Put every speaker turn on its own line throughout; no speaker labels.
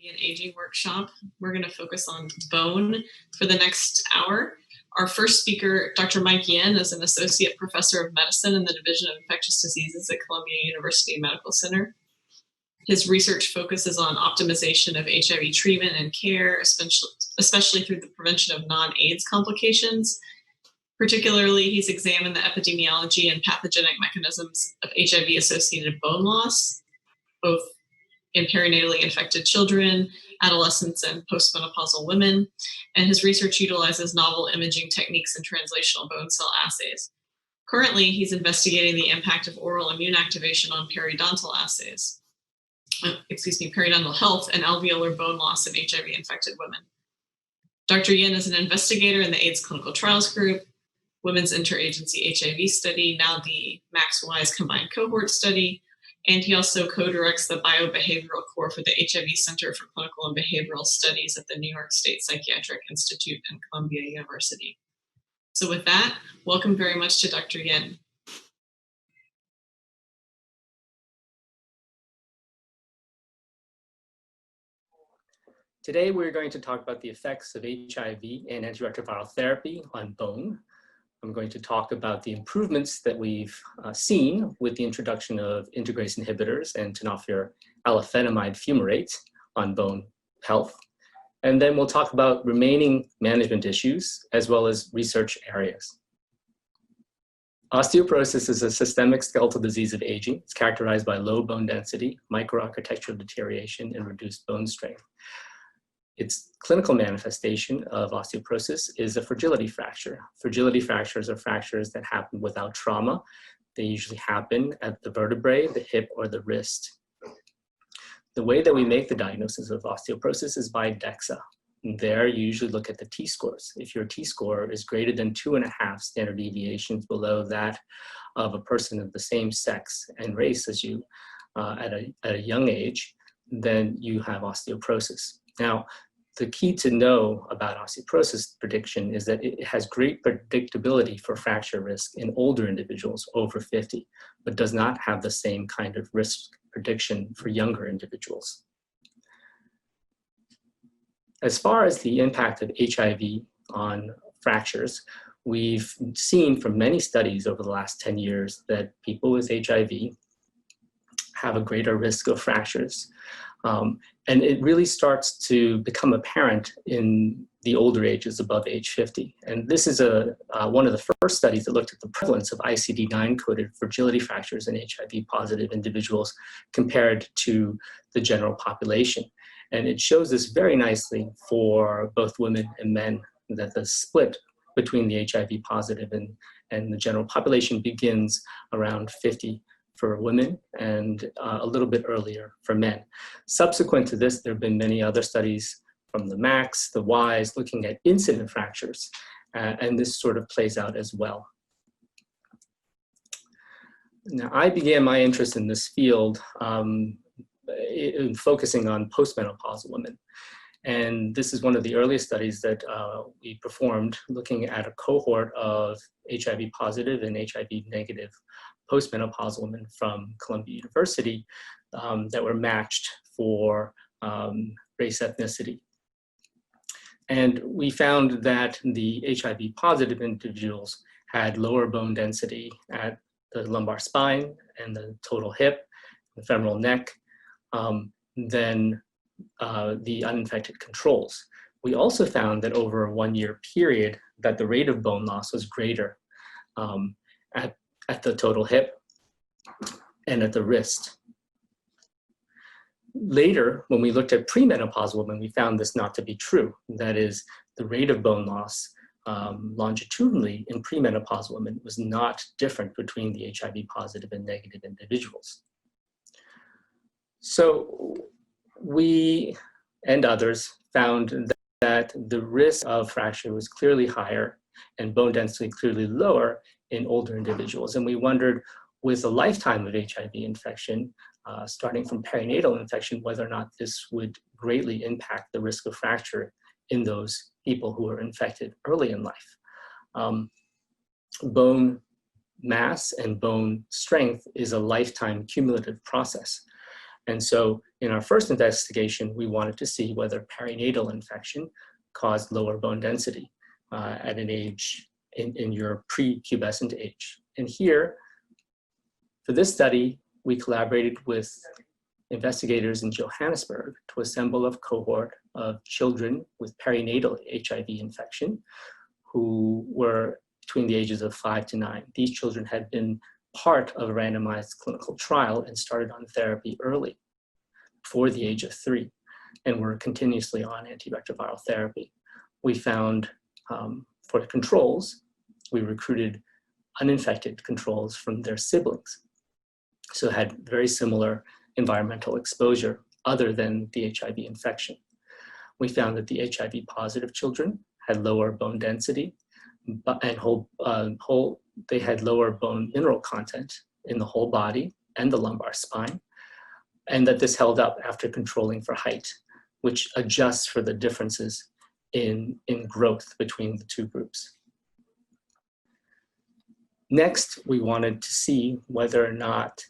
and Aging workshop. We're going to focus on bone for the next hour. Our first speaker, Dr. Mike Yin, is an associate professor of medicine in the Division of Infectious Diseases at Columbia University Medical Center. His research focuses on optimization of HIV treatment and care, especially through the prevention of non-AIDS complications. Particularly, he's examined the epidemiology and pathogenic mechanisms of HIV-associated bone loss, both in perinatally infected children, adolescents, and postmenopausal women. And his research utilizes novel imaging techniques and translational bone cell assays. Currently, he's investigating the impact of oral immune activation on periodontal health and alveolar bone loss in HIV-infected women. Dr. Yin is an investigator in the AIDS Clinical Trials Group, Women's Interagency HIV Study, now the MaxWise Combined Cohort Study, and he also co-directs the Biobehavioral Core for the HIV Center for Clinical and Behavioral Studies at the New York State Psychiatric Institute and Columbia University. So with that, welcome very much to Dr. Yin.
Today, we're going to talk about the effects of HIV and antiretroviral therapy on bone. I'm going to talk about the improvements that we've seen with the introduction of integrase inhibitors and tenofovir alafenamide fumarate on bone health. And then we'll talk about remaining management issues as well as research areas. Osteoporosis is a systemic skeletal disease of aging. It's characterized by low bone density, microarchitectural deterioration, and reduced bone strength. Its clinical manifestation of osteoporosis is a fragility fracture. Fragility fractures are fractures that happen without trauma. They usually happen at the vertebrae, the hip, or the wrist. The way that we make the diagnosis of osteoporosis is by DEXA. And there, you usually look at the T-scores. If your T-score is greater than 2.5 standard deviations below that of a person of the same sex and race as you at a young age, then you have osteoporosis. Now, the key to know about osteoporosis prediction is that it has great predictability for fracture risk in older individuals over 50, but does not have the same kind of risk prediction for younger individuals. As far as the impact of HIV on fractures, we've seen from many studies over the last 10 years that people with HIV have a greater risk of fractures. And it really starts to become apparent in the older ages above age 50. And this is one of the first studies that looked at the prevalence of ICD-9-coded fragility fractures in HIV-positive individuals compared to the general population. And it shows this very nicely for both women and men, that the split between the HIV-positive and the general population begins around 50 for women and a little bit earlier for men. Subsequent to this, there have been many other studies from the MAX, the WISE, looking at incident fractures, and this sort of plays out as well. Now, I began my interest in this field focusing on postmenopausal women. And this is one of the earliest studies that we performed, looking at a cohort of HIV positive and HIV negative postmenopausal women from Columbia University that were matched for race ethnicity. And we found that the HIV positive individuals had lower bone density at the lumbar spine and the total hip, the femoral neck, than the uninfected controls. We also found that over a 1-year period that the rate of bone loss was greater at the total hip and at the wrist. Later, when we looked at premenopausal women, we found this not to be true. That is, the rate of bone loss longitudinally in premenopausal women was not different between the HIV positive and negative individuals. So we and others found that the risk of fracture was clearly higher and bone density clearly lower in older individuals. And we wondered, with a lifetime of HIV infection, starting from perinatal infection, whether or not this would greatly impact the risk of fracture in those people who are infected early in life. Bone mass and bone strength is a lifetime cumulative process. And so In our first investigation, we wanted to see whether perinatal infection caused lower bone density at an age in your pre-pubescent age. And here, for this study, we collaborated with investigators in Johannesburg to assemble a cohort of children with perinatal HIV infection who were between the ages of 5 to 9. These children had been part of a randomized clinical trial and started on therapy early, before the age of 3, and were continuously on antiretroviral therapy. We found for the controls, we recruited uninfected controls from their siblings, so had very similar environmental exposure other than the HIV infection. We found that the HIV positive children had lower bone density and they had lower bone mineral content in the whole body and the lumbar spine, and that this held up after controlling for height, which adjusts for the differences in growth between the two groups. Next, we wanted to see whether or not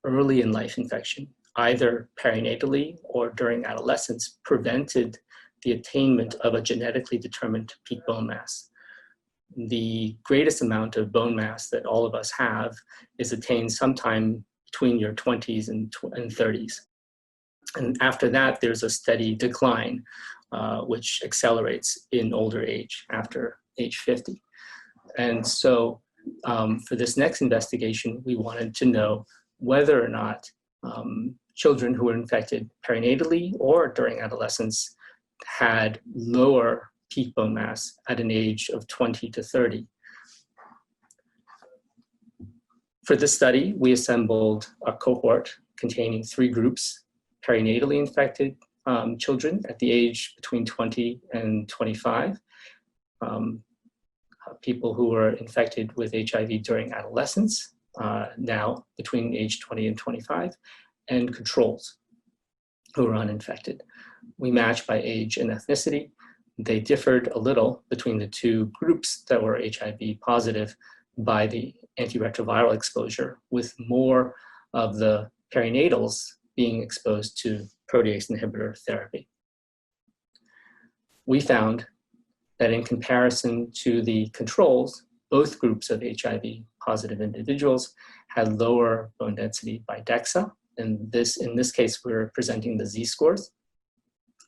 early in life infection, either perinatally or during adolescence, prevented the attainment of a genetically determined peak bone mass. The greatest amount of bone mass that all of us have is attained sometime between your 20s and 30s. And after that, there's a steady decline, which accelerates in older age, after age 50. And so for this next investigation, we wanted to know whether or not children who were infected perinatally or during adolescence had lower peak bone mass at an age of 20 to 30. For this study, we assembled a cohort containing 3 groups: perinatally infected children at the age between 20 and 25, people who were infected with HIV during adolescence, now between age 20 and 25, and controls who were uninfected. We matched by age and ethnicity. They differed a little between the 2 groups that were HIV positive by the antiretroviral exposure, with more of the perinatals being exposed to protease inhibitor therapy. We found that in comparison to the controls, both groups of HIV positive individuals had lower bone density by DEXA, and in this case, we're presenting the Z-scores.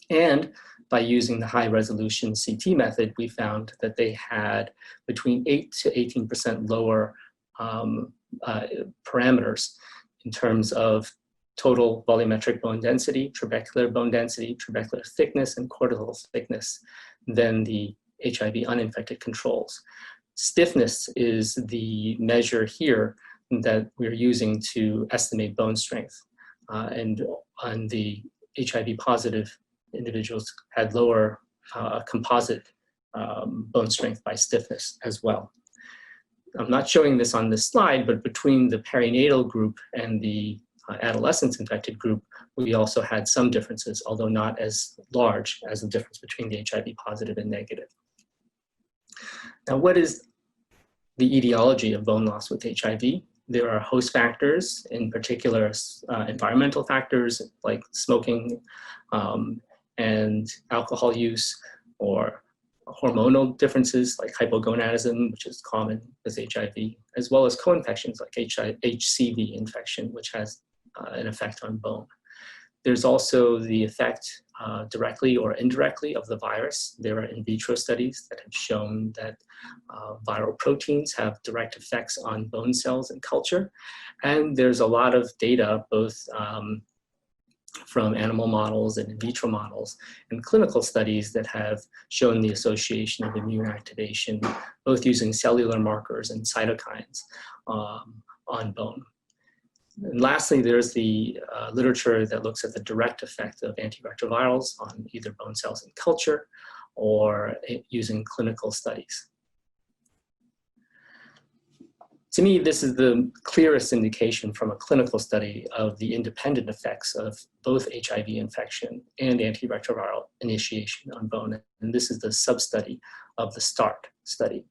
And by using the high resolution CT method, we found that they had between 8 to 18% lower parameters in terms of total volumetric bone density, trabecular bone density, trabecular thickness, and cortical thickness than the HIV uninfected controls. Stiffness is the measure here that we're using to estimate bone strength. And on the HIV positive individuals had lower composite bone strength by stiffness as well. I'm not showing this on this slide, but between the perinatal group and the adolescence infected group, we also had some differences, although not as large as the difference between the HIV positive and negative. Now, what is the etiology of bone loss with HIV? There are host factors, in particular environmental factors like smoking and alcohol use, or hormonal differences like hypogonadism, which is common with HIV, as well as co-infections like HCV infection, which has an effect on bone. There's also the effect directly or indirectly of the virus. There are in vitro studies that have shown that viral proteins have direct effects on bone cells in culture. And there's a lot of data, both from animal models and in vitro models and clinical studies that have shown the association of immune activation, both using cellular markers and cytokines on bone. And lastly, there's the literature that looks at the direct effect of antiretrovirals on either bone cells in culture or using clinical studies. To me, this is the clearest indication from a clinical study of the independent effects of both HIV infection and antiretroviral initiation on bone. And this is the substudy of the START study.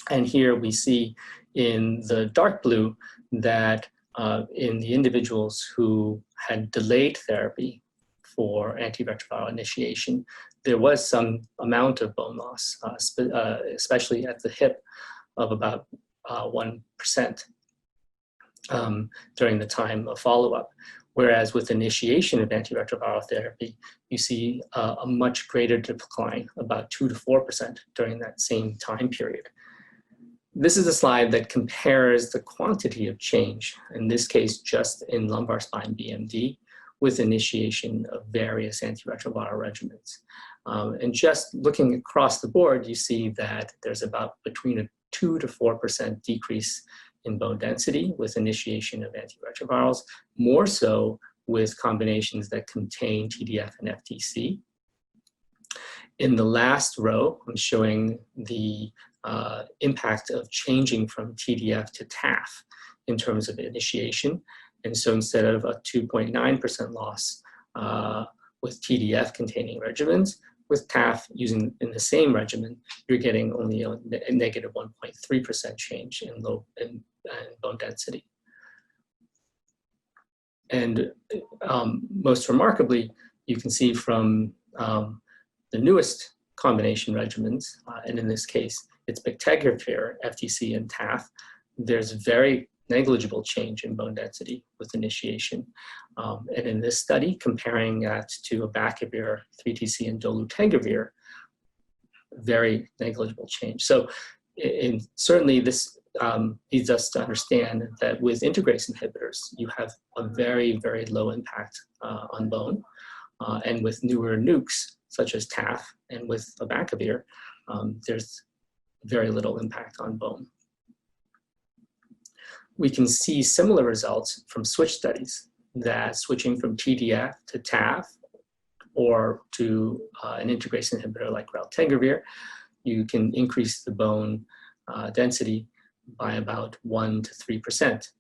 And here we see in the dark blue that in the individuals who had delayed therapy for antiretroviral initiation, there was some amount of bone loss, especially at the hip, of about 1% during the time of follow-up. Whereas with initiation of antiretroviral therapy, you see a much greater decline, about 2 to 4% during that same time period. This is a slide that compares the quantity of change, in this case just in lumbar spine BMD, with initiation of various antiretroviral regimens. And just looking across the board, you see that there's about between a 2 to 4% decrease in bone density with initiation of antiretrovirals, more so with combinations that contain TDF and FTC. In the last row, I'm showing the impact of changing from TDF to TAF in terms of initiation. And so instead of a 2.9% loss with TDF containing regimens, with TAF using in the same regimen, you're getting only a negative 1.3% change in bone density. And most remarkably, you can see from the newest combination regimens, and in this case, it's bictegravir, FTC, and TAF, there's very negligible change in bone density with initiation. And in this study, comparing that to abacavir, 3TC, and dolutegravir, very negligible change. So certainly this leads us to understand that with integrase inhibitors, you have a very, very low impact on bone. And with newer nukes, such as TAF, and with abacavir, there's very little impact on bone. We can see similar results from switch studies, that switching from TDF to TAF or to an integrase inhibitor like raltegravir, you can increase the bone density by about 1 to 3%.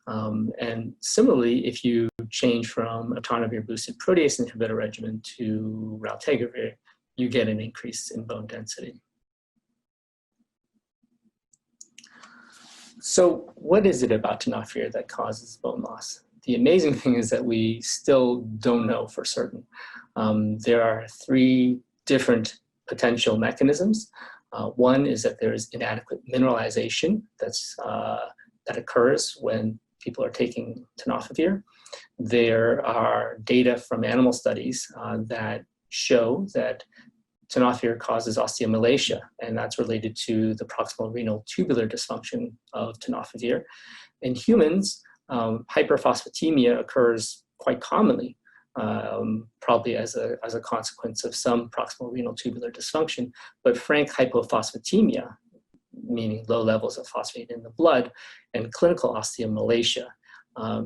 And similarly, if you change from a ritonavir boosted protease inhibitor regimen to raltegravir, you get an increase in bone density. So what is it about tenofovir that causes bone loss? The amazing thing is that we still don't know for certain. There are 3 different potential mechanisms. One is that there is inadequate mineralization that occurs when people are taking tenofovir. There are data from animal studies that show that tenofovir causes osteomalacia, and that's related to the proximal renal tubular dysfunction of tenofovir. In humans, hyperphosphatemia occurs quite commonly, probably as a consequence of some proximal renal tubular dysfunction, but frank hypophosphatemia, meaning low levels of phosphate in the blood, and clinical osteomalacia,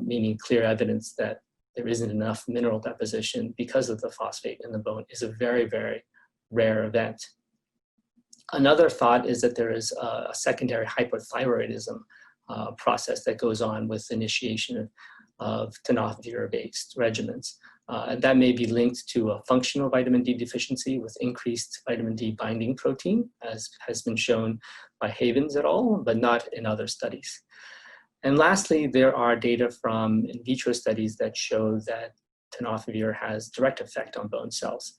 meaning clear evidence that there isn't enough mineral deposition because of the phosphate in the bone, is a very, very rare event. Another thought is that there is a secondary hypothyroidism process that goes on with initiation of tenofovir-based regimens. And that may be linked to a functional vitamin D deficiency with increased vitamin D binding protein, as has been shown by Havens et al., but not in other studies. And lastly, there are data from in vitro studies that show that tenofovir has direct effect on bone cells,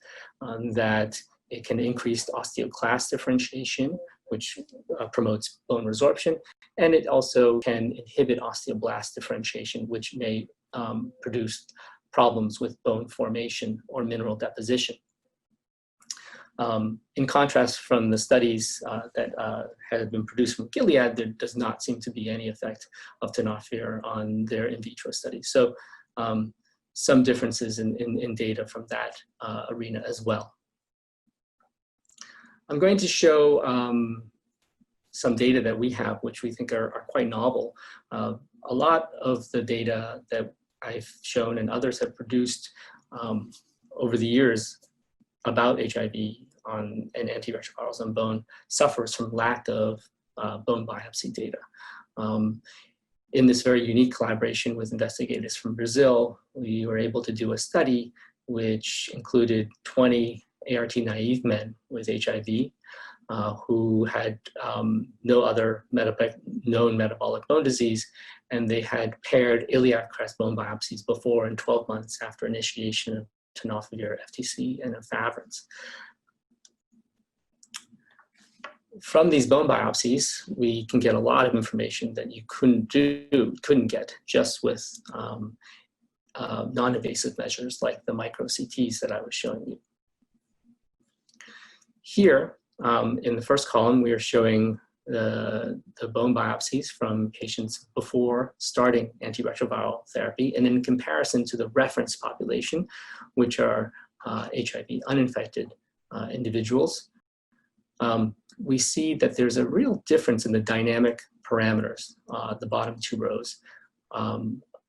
that it can increase osteoclast differentiation, which promotes bone resorption, and it also can inhibit osteoblast differentiation, which may produce problems with bone formation or mineral deposition. In contrast from the studies that had been produced from Gilead, there does not seem to be any effect of tenofovir on their in vitro studies. So some differences in data from that arena as well. I'm going to show some data that we have, which we think are quite novel. A lot of the data that I've shown and others have produced over the years about HIV and antiretrovirals on bone suffers from lack of bone biopsy data. In this very unique collaboration with investigators from Brazil, we were able to do a study which included 20 ART-naive men with HIV who had no other known metabolic bone disease and they had paired iliac crest bone biopsies before and 12 months after initiation of tenofovir, FTC, and efavirenz. From these bone biopsies, we can get a lot of information that you couldn't get just with non-invasive measures like the micro CTs that I was showing you. Here, in the first column, we are showing the bone biopsies from patients before starting antiretroviral therapy, and in comparison to the reference population, which are HIV uninfected individuals. We see that there's a real difference in the dynamic parameters, the bottom two rows,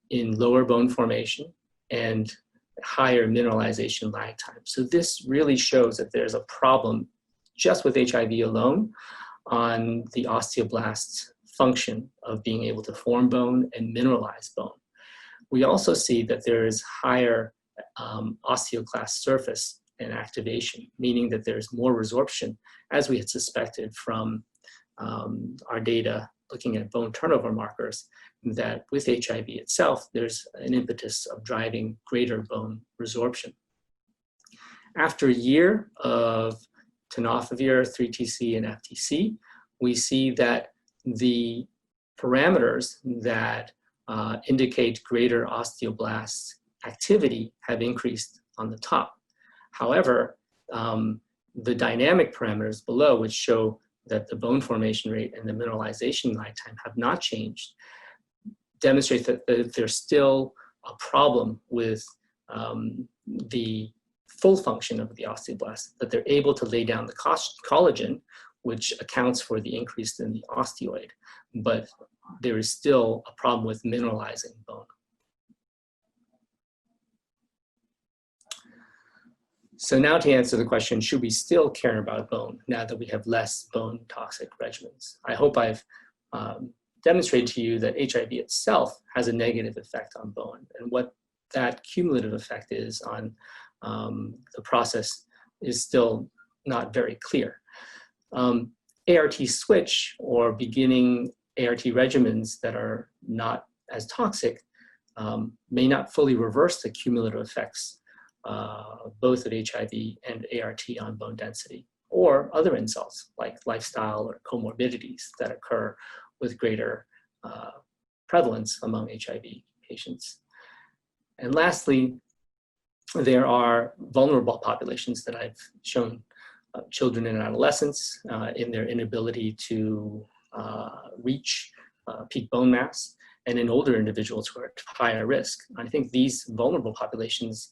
in lower bone formation and higher mineralization lag time. So this really shows that there's a problem just with HIV alone on the osteoblast's function of being able to form bone and mineralize bone. We also see that there is higher osteoclast surface and activation, meaning that there's more resorption, as we had suspected from our data looking at bone turnover markers, that with HIV itself, there's an impetus of driving greater bone resorption. After a year of tenofovir, 3TC, and FTC, we see that the parameters that indicate greater osteoblast activity have increased on the top. However, the dynamic parameters below, which show that the bone formation rate and the mineralization lag time have not changed, demonstrate that there's still a problem with the full function of the osteoblast, that they're able to lay down the collagen, which accounts for the increase in the osteoid, but there is still a problem with mineralizing bone. So now to answer the question, should we still care about bone now that we have less bone toxic regimens? I hope I've demonstrated to you that HIV itself has a negative effect on bone, and what that cumulative effect is on the process is still not very clear. ART switch, or beginning ART regimens that are not as toxic, may not fully reverse the cumulative effects both of HIV and ART on bone density, or other insults like lifestyle or comorbidities that occur with greater prevalence among HIV patients. And lastly, there are vulnerable populations that I've shown, children and adolescents in their inability to reach peak bone mass, and in older individuals who are at higher risk. I think these vulnerable populations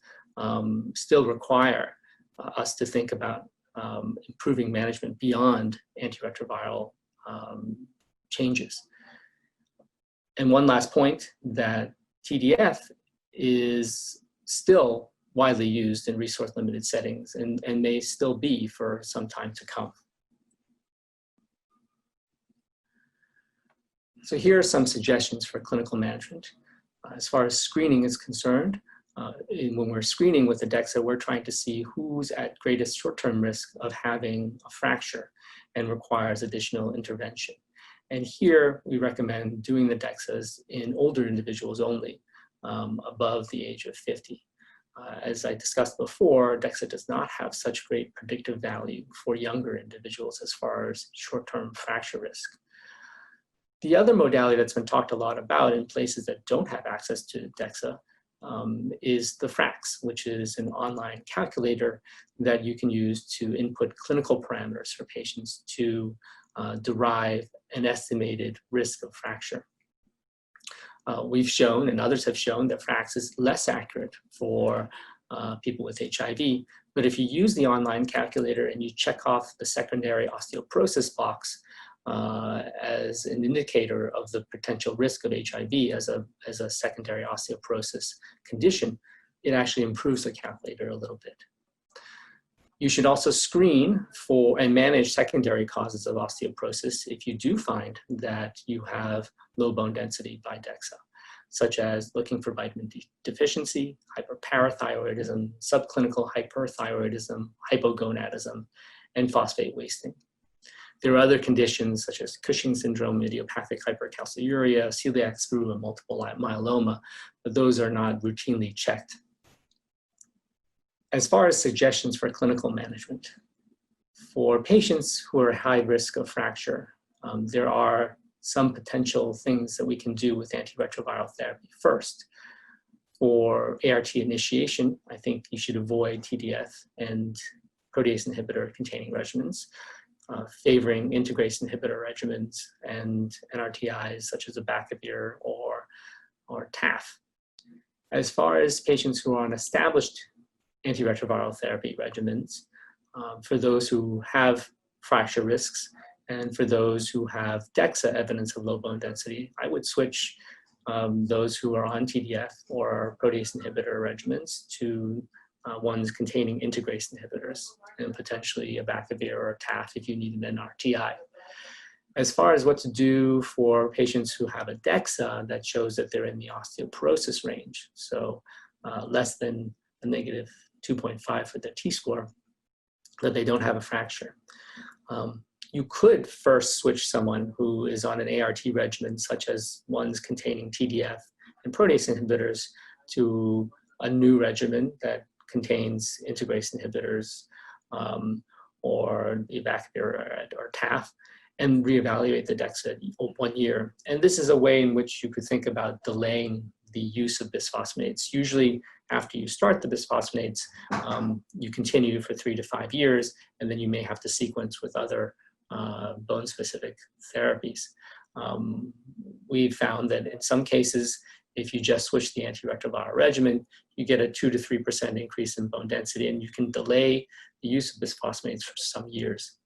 still require us to think about improving management beyond antiretroviral changes. And one last point, that TDF is still widely used in resource-limited settings and may still be for some time to come. So here are some suggestions for clinical management. As far as screening is concerned, when we're screening with the DEXA, we're trying to see who's at greatest short-term risk of having a fracture and requires additional intervention. And here we recommend doing the DEXAs in older individuals only, above the age of 50. As I discussed before, DEXA does not have such great predictive value for younger individuals as far as short-term fracture risk. The other modality that's been talked a lot about in places that don't have access to DEXA is the FRAX, which is an online calculator that you can use to input clinical parameters for patients to derive an estimated risk of fracture. We've shown, and others have shown, that FRAX is less accurate for people with HIV, but if you use the online calculator and you check off the secondary osteoporosis box as an indicator of the potential risk of HIV as a secondary osteoporosis condition, it actually improves the calculator a little bit. You should also screen for and manage secondary causes of osteoporosis if you do find that you have low bone density by DEXA, such as looking for vitamin D deficiency, hyperparathyroidism, subclinical hyperthyroidism, hypogonadism, and phosphate wasting. There are other conditions such as Cushing's syndrome, idiopathic hypercalciuria, celiac screw, and multiple myeloma, but those are not routinely checked. As far as suggestions for clinical management, for patients who are high risk of fracture, there are some potential things that we can do with antiretroviral therapy. First, for ART initiation, I think you should avoid TDF and protease inhibitor containing regimens, favoring integrase inhibitor regimens and NRTIs such as abacavir or TAF. As far as patients who are on established antiretroviral therapy regimens, for those who have fracture risks and for those who have DEXA evidence of low bone density, I would switch those who are on TDF or protease inhibitor regimens to ones containing integrase inhibitors and potentially abacavir or TAF if you need an NRTI. As far as what to do for patients who have a DEXA that shows that they're in the osteoporosis range, so less than a negative 2.5 for their T-score, that they don't have a fracture. You could first switch someone who is on an ART regimen, such as ones containing TDF and protease inhibitors, to a new regimen that contains integrase inhibitors or abacavir or TAF, and reevaluate the DEXA at 1 year. And this is a way in which you could think about delaying the use of bisphosphonates. Usually after you start the bisphosphonates, you continue for 3 to 5 years, and then you may have to sequence with other bone-specific therapies. We found that in some cases, if you just switch the antiretroviral regimen, you get a 2 to 3% increase in bone density, and you can delay the use of bisphosphonates for some years.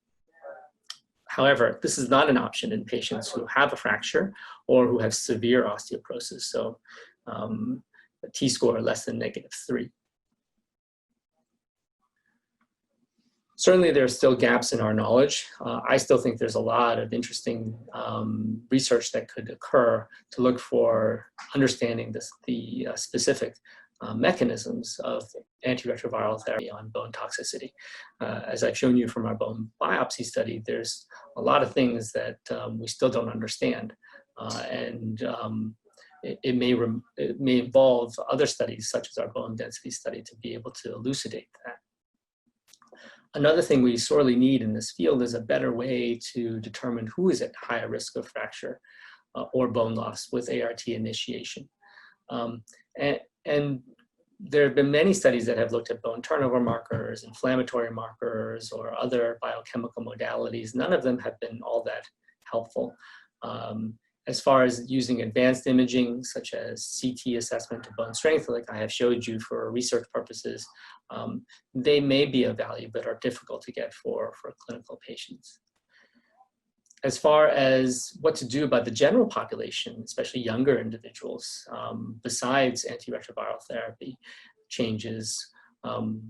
However, this is not an option in patients who have a fracture or who have severe osteoporosis, so a T-score less than -3. Certainly, there are still gaps in our knowledge. I still think there's a lot of interesting research that could occur to look for understanding the specific mechanisms of antiretroviral therapy on bone toxicity. As I've shown you from our bone biopsy study, there's a lot of things that we still don't understand. It may involve other studies, such as our bone density study, to be able to elucidate that. Another thing we sorely need in this field is a better way to determine who is at higher risk of fracture or bone loss with ART initiation. And there have been many studies that have looked at bone turnover markers, inflammatory markers, or other biochemical modalities. None of them have been all that helpful. As far as using advanced imaging, such as CT assessment of bone strength, like I have showed you for research purposes, they may be of value, but are difficult to get for clinical patients. As far as what to do about the general population, especially younger individuals, besides antiretroviral therapy changes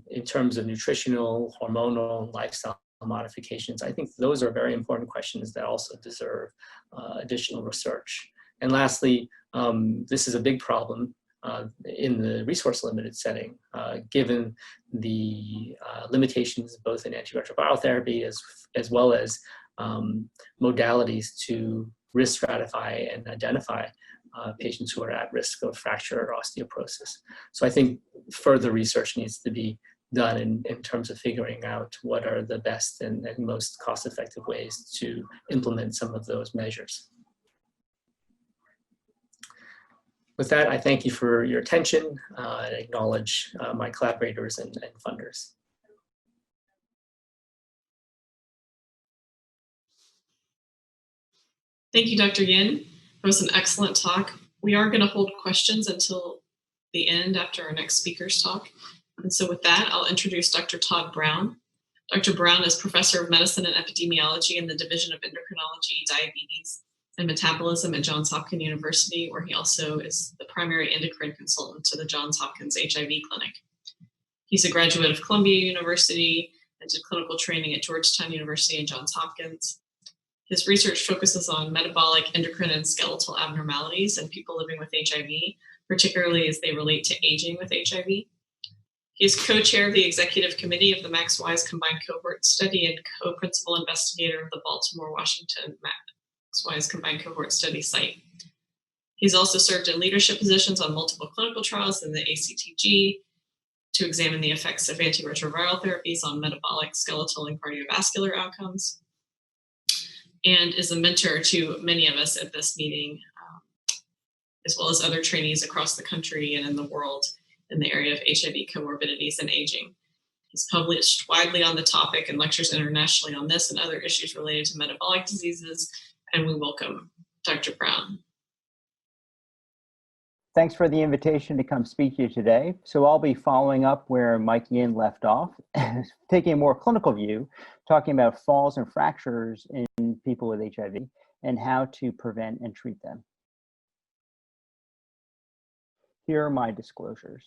in terms of nutritional, hormonal, lifestyle modifications, I think those are very important questions that also deserve additional research. And lastly, this is a big problem in the resource-limited setting, given the limitations both in antiretroviral therapy as well as modalities to risk stratify and identify patients who are at risk of fracture or osteoporosis. So I think further research needs to be done in terms of figuring out what are the best and most cost-effective ways to implement some of those measures. With that, I thank you for your attention and acknowledge my collaborators and funders.
Thank you, Dr. Yin. That was an excellent talk. We are going to hold questions until the end after our next speaker's talk. And so with that, I'll introduce Dr. Todd Brown. Dr. Brown is Professor of Medicine and Epidemiology in the Division of Endocrinology, Diabetes, and Metabolism at Johns Hopkins University, where he also is the primary endocrine consultant to the Johns Hopkins HIV Clinic. He's a graduate of Columbia University and did clinical training at Georgetown University and Johns Hopkins. His research focuses on metabolic, endocrine, and skeletal abnormalities in people living with HIV, particularly as they relate to aging with HIV. He He is co-chair of the executive committee of the Max Wise Combined Cohort Study and co-principal investigator of the Baltimore, Washington Max Wise Combined Cohort Study site. He's also served in leadership positions on multiple clinical trials in the ACTG to examine the effects of antiretroviral therapies on metabolic, skeletal, and cardiovascular outcomes, and is a mentor to many of us at this meeting, as well as other trainees across the country and in the world in the area of HIV comorbidities and aging. He's published widely on the topic and lectures internationally on this and other issues related to metabolic diseases, and we welcome Dr. Brown.
Thanks for the invitation to come speak to you today. So I'll be following up where Mike Yin left off, taking a more clinical view, talking about falls and fractures in people with HIV and how to prevent and treat them. Here are my disclosures.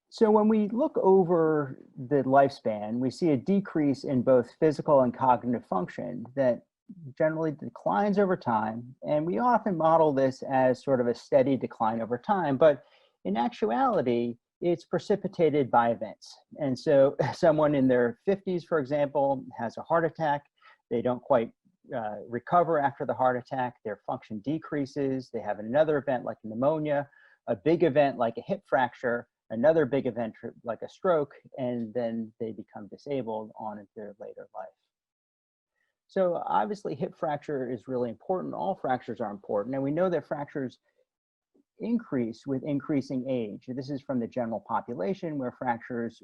So when we look over the lifespan, we see a decrease in both physical and cognitive function that generally declines over time. And we often model this as sort of a steady decline over time, but in actuality, it's precipitated by events. And so someone in their 50s, for example, has a heart attack. They don't quite recover after the heart attack. Their function decreases. They have another event like pneumonia, a big event like a hip fracture, another big event like a stroke, and then they become disabled on into their later life. So obviously hip fracture is really important. All fractures are important. And we know that fractures increase with increasing age. This is from the general population where fractures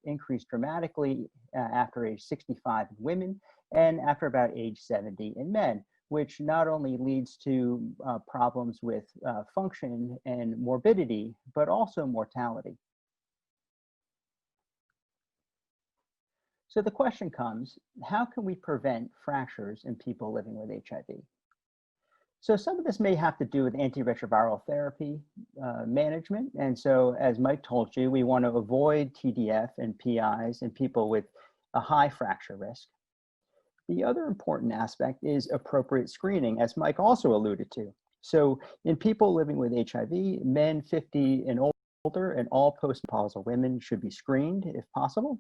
increase dramatically after age 65 in women and after about age 70 in men, which not only leads to problems with function and morbidity, but also mortality. So the question comes, how can we prevent fractures in people living with HIV? So some of this may have to do with antiretroviral therapy management. And so as Mike told you, we want to avoid TDF and PIs in people with a high fracture risk. The other important aspect is appropriate screening, as Mike also alluded to. So in people living with HIV, men 50 and older and all postmenopausal women should be screened if possible.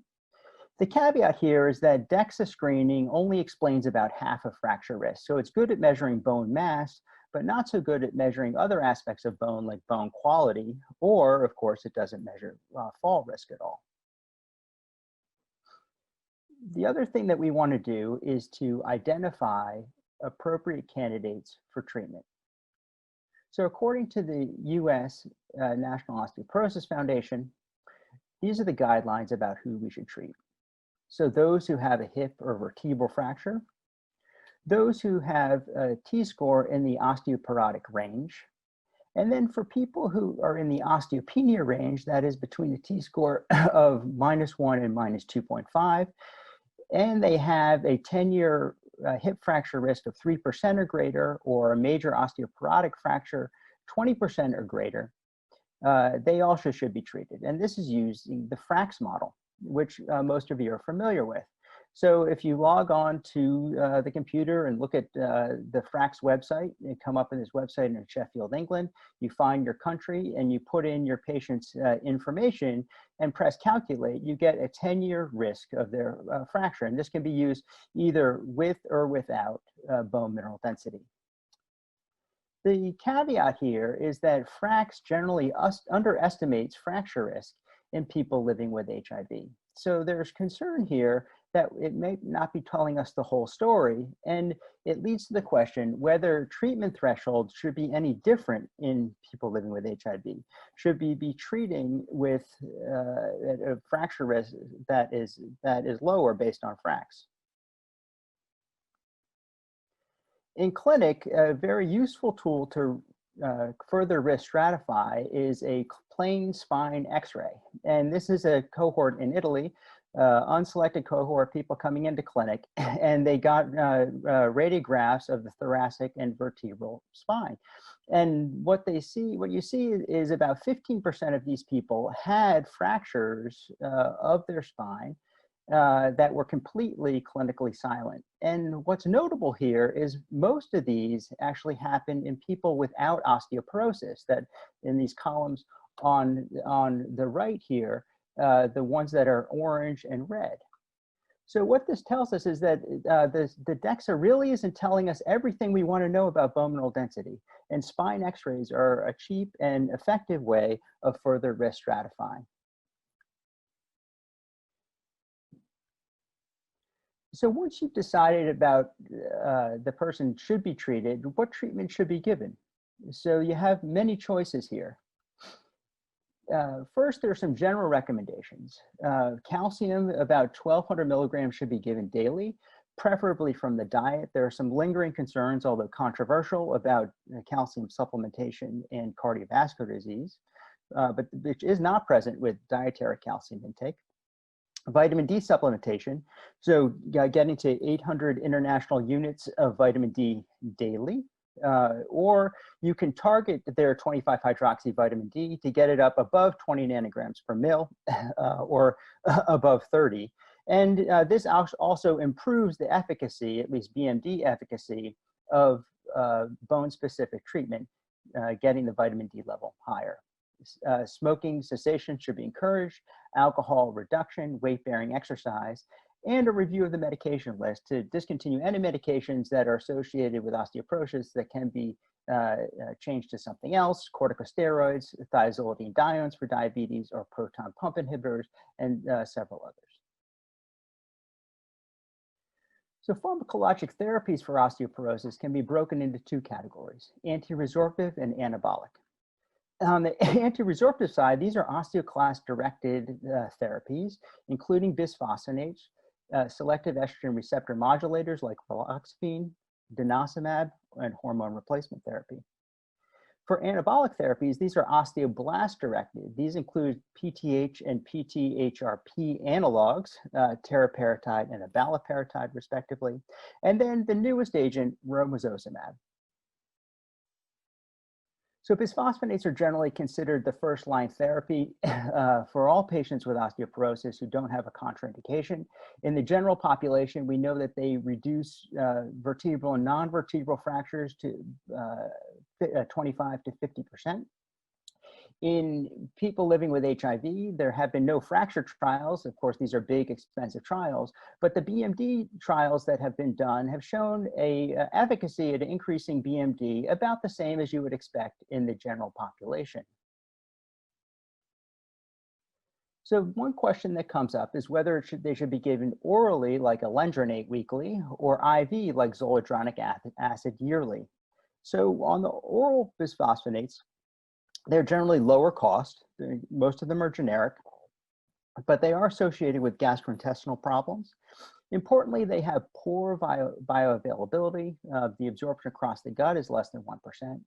The caveat here is that DEXA screening only explains about half of fracture risk. So it's good at measuring bone mass, but not so good at measuring other aspects of bone like bone quality, or of course, it doesn't measure fall risk at all. The other thing that we want to do is to identify appropriate candidates for treatment. So according to the US National Osteoporosis Foundation, these are the guidelines about who we should treat. So those who have a hip or vertebral fracture, those who have a T-score in the osteoporotic range, and then for people who are in the osteopenia range, that is between the T-score of -1 and -2.5, and they have a 10-year hip fracture risk of 3% or greater, or a major osteoporotic fracture 20% or greater, they also should be treated. And this is using the FRAX model, which most of you are familiar with. So if you log on to the computer and look at the FRAX website, you come up in this website in Sheffield, England, you find your country and you put in your patient's information and press calculate, you get a 10-year risk of their fracture. And this can be used either with or without bone mineral density. The caveat here is that FRAX generally underestimates fracture risk in people living with HIV. So there's concern here that it may not be telling us the whole story, and it leads to the question whether treatment thresholds should be any different in people living with HIV. Should we be treating with a fracture risk that is lower based on FRAX? In clinic, a very useful tool to further risk stratify is a plain spine X-ray. And this is a cohort in Italy, unselected cohort, people coming into clinic, and they got radiographs of the thoracic and vertebral spine. And what you see is about 15% of these people had fractures of their spine, that were completely clinically silent. And what's notable here is most of these actually happen in people without osteoporosis, that in these columns on the right here, the ones that are orange and red. So what this tells us is that the DEXA really isn't telling us everything we want to know about bone mineral density, and spine x-rays are a cheap and effective way of further risk stratifying. So once you've decided about the person should be treated, what treatment should be given? So you have many choices here. First, there are some general recommendations. Calcium, about 1,200 milligrams, should be given daily, preferably from the diet. There are some lingering concerns, although controversial, about calcium supplementation and cardiovascular disease, but which is not present with dietary calcium intake. Vitamin D supplementation, so getting to 800 international units of vitamin D daily, or you can target their 25-hydroxy vitamin D to get it up above 20 nanograms per mil, or above 30. And this also improves the efficacy, at least BMD efficacy, of bone-specific treatment, getting the vitamin D level higher. Smoking cessation should be encouraged, alcohol reduction, weight-bearing exercise, and a review of the medication list to discontinue any medications that are associated with osteoporosis that can be changed to something else, corticosteroids, thiazolidinediones for diabetes, or proton pump inhibitors, and several others. So pharmacologic therapies for osteoporosis can be broken into two categories: anti-resorptive and anabolic. On the anti-resorptive side, these are osteoclast-directed therapies, including bisphosphonates, selective estrogen receptor modulators like raloxifene, denosumab, and hormone replacement therapy. For anabolic therapies, these are osteoblast-directed. These include PTH and PTHRP analogs, teriparatide and abaloparatide, respectively, and then the newest agent, romosozumab. So bisphosphonates are generally considered the first-line therapy for all patients with osteoporosis who don't have a contraindication. In the general population, we know that they reduce vertebral and non-vertebral fractures to 25 to 50%. In people living with HIV, there have been no fracture trials. Of course, these are big, expensive trials, but the BMD trials that have been done have shown a efficacy at increasing BMD about the same as you would expect in the general population. So one question that comes up is whether they should be given orally, like alendronate weekly, or IV, like zoledronic acid yearly. So on the oral bisphosphonates, they're generally lower cost. Most of them are generic, but they are associated with gastrointestinal problems. Importantly, they have poor bioavailability. The absorption across the gut is less than 1%.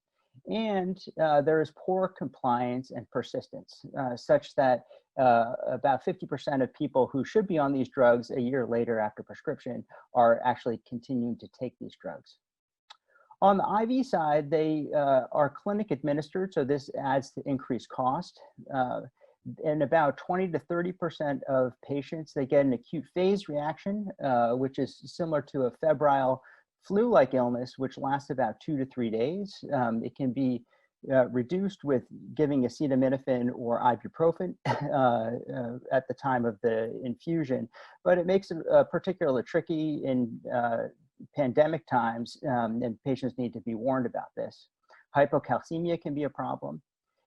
And there is poor compliance and persistence, such that about 50% of people who should be on these drugs a year later after prescription are actually continuing to take these drugs. On the IV side, they are clinic administered, so this adds to increased cost. In about 20 to 30% of patients, they get an acute phase reaction, which is similar to a febrile flu-like illness, which lasts about 2 to 3 days. It can be reduced with giving acetaminophen or ibuprofen at the time of the infusion, but it makes it particularly tricky in pandemic times, and patients need to be warned about this. Hypocalcemia can be a problem.